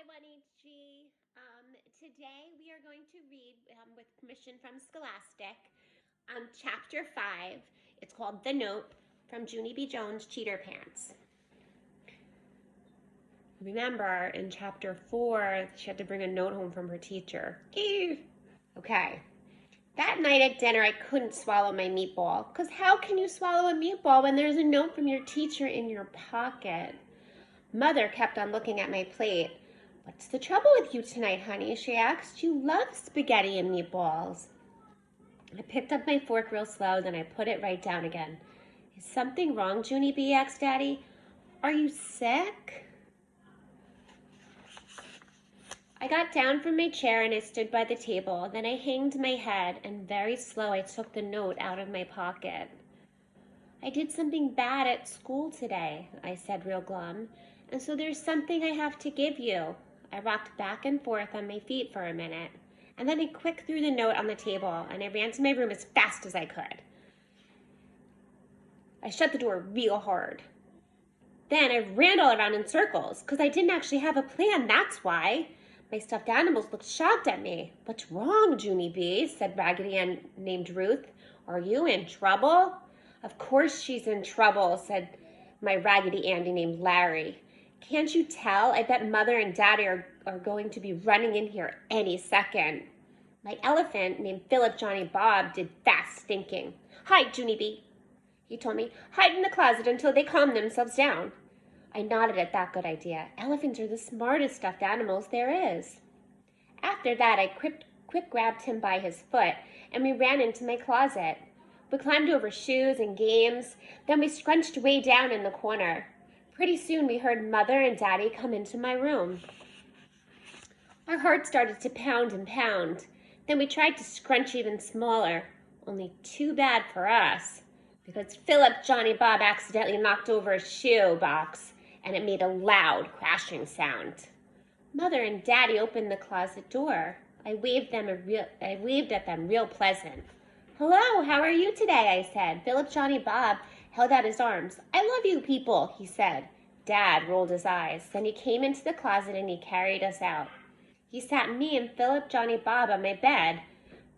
1HG. Today we are going to read, with permission from Scholastic, Chapter 5. It's called The Note from JBJ Ch Cheater Pants. Remember, in Chapter 4, she had to bring a note home from her teacher. Ew. Okay. That night at dinner, I couldn't swallow my meatball. Because how can you swallow a meatball when there's a note from your teacher in your pocket? Mother kept on looking at my plate. "What's the trouble with you tonight, honey?" she asked. "You love spaghetti and meatballs." I picked up my fork real slow, then I put it right down again. "Is something wrong, Junie B?" asked Daddy. "Are you sick?" I got down from my chair and I stood by the table. Then I hanged my head and very slow I took the note out of my pocket. "I did something bad at school today," I said real glum, "and so there's something I have to give you." I rocked back and forth on my feet for a minute, and then I quick threw the note on the table, and I ran to my room as fast as I could. I shut the door real hard. Then I ran all around in circles, because I didn't actually have a plan, that's why. My stuffed animals looked shocked at me. "What's wrong, Junie B?" said Raggedy Ann named Ruth. "Are you in trouble?" "Of course she's in trouble," said my Raggedy Andy named Larry. "Can't you tell? I bet Mother and Daddy are going to be running in here any second." My elephant named Philip Johnny Bob did fast thinking. "Hide, Junie B," he told me. "Hide in the closet until they calm themselves down." I nodded at that good idea. Elephants are the smartest stuffed animals there is. After that, I quick grabbed him by his foot, and we ran into my closet. We climbed over shoes and games, then we scrunched way down in the corner. Pretty soon we heard Mother and Daddy come into my room. Our hearts started to pound and pound. Then we tried to scrunch even smaller, only too bad for us, because Philip Johnny Bob accidentally knocked over a shoe box, and it made a loud crashing sound. Mother and Daddy opened the closet door. I waved at them real pleasant. "Hello, how are you today?" I said. Philip Johnny Bob held out his arms. "I love you people," he said. Dad rolled his eyes. Then he came into the closet and he carried us out. He sat me and Philip Johnny Bob on my bed.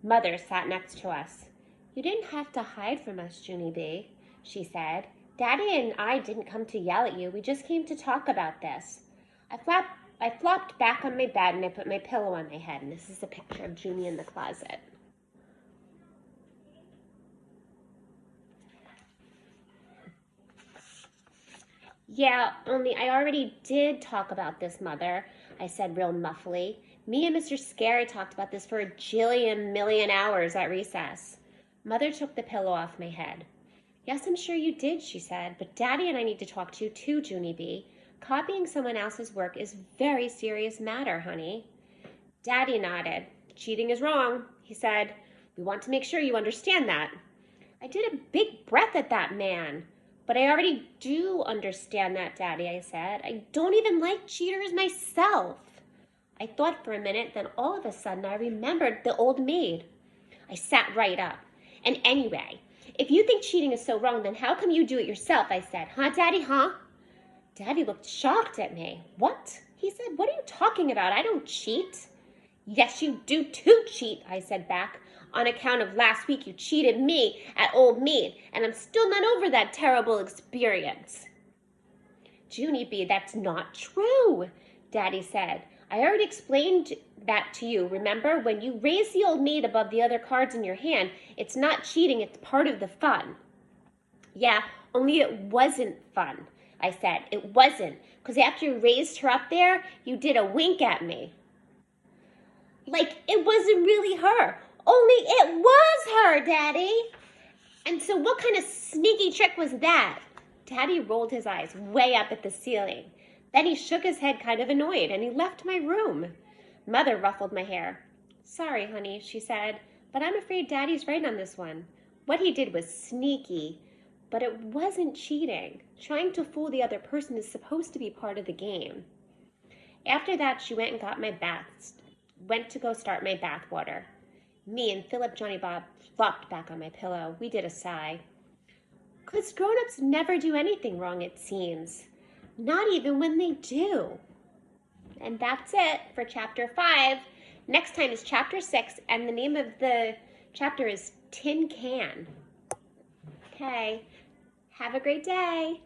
Mother sat next to us. "You didn't have to hide from us, Junie B," she said. "Daddy and I didn't come to yell at you. We just came to talk about this." I flopped back on my bed and I put my pillow on my head. And this is a picture of Junie in the closet. "Yeah, only I already did talk about this, Mother," I said real muffly. "Me and Mr. Scary talked about this for a jillion million hours at recess." Mother took the pillow off my head. "Yes, I'm sure you did," she said, "but Daddy and I need to talk to you too, Junie B. Copying someone else's work is a very serious matter, honey." Daddy nodded. "Cheating is wrong," he said. "We want to make sure you understand that." I did a big breath at that man. "But I already do understand that, Daddy," I said. "I don't even like cheaters myself." I thought for a minute, then all of a sudden I remembered the old maid. I sat right up. "And anyway, if you think cheating is so wrong, then how come you do it yourself?" I said. "Huh, Daddy, huh?" Daddy looked shocked at me. "What?" he said. "What are you talking about? I don't cheat." "Yes, you do too cheat," I said back. "On account of last week you cheated me at Old Maid, and I'm still not over that terrible experience." "Junie B, that's not true," Daddy said. "I already explained that to you, remember? When you raise the Old Maid above the other cards in your hand, it's not cheating, it's part of the fun." "Yeah, only it wasn't fun," I said. "It wasn't, because after you raised her up there, you did a wink at me. Like it wasn't really her. Only it was her, Daddy." "And so what kind of sneaky trick was that?" Daddy rolled his eyes way up at the ceiling. Then he shook his head kind of annoyed and he left my room. Mother ruffled my hair. "Sorry, honey," she said, "but I'm afraid Daddy's right on this one. What he did was sneaky, but it wasn't cheating. Trying to fool the other person is supposed to be part of the game." After that, she went to go start my bath water. Me and Philip Johnny Bob flopped back on my pillow. We did a sigh. 'Cause grown-ups never do anything wrong, it seems. Not even when they do. And that's it for chapter 5. Next time is chapter 6, and the name of the chapter is Tin Can. Okay, have a great day.